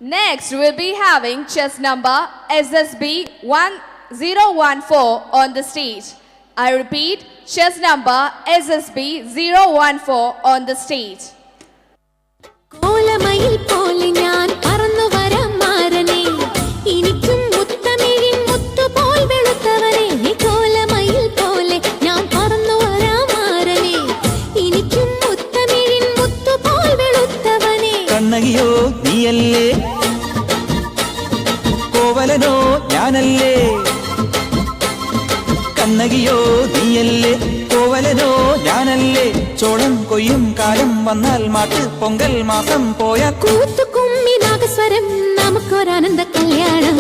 Next, we'll be having chess number SSB 1014 on the stage. I repeat, chess number SSB 014 on the stage. കോലമയിൽ പോലെ ഞാൻ പറന്നു വരാം മാരനെ എനിക്കും മുത്തമിഴിൻ മുത്തുപോൽ വെളുത്തവനെ കോലമയിൽ പോലെ ഞാൻ പറന്നു വരാം മാരനെ എനിക്കും മുത്തമിഴിൻ മുത്തുപോൽ വെളുത്തവനെ കണ്ണകിയോ നീയല്ലേ കോവലനോ ഞാനല്ലേ കണ്ണകിയോ നീയല്ലേ കോവലനോ ഞാനല്ലേ ചോളം കൊയ്യും കാലം വന്നാൽ മാട്ട് പൊങ്കൽ മാസം പോയ കൂത്തുകുമ്മി നാഗസ്വരം നമുക്കൊരാനന്ദ കല്യാണം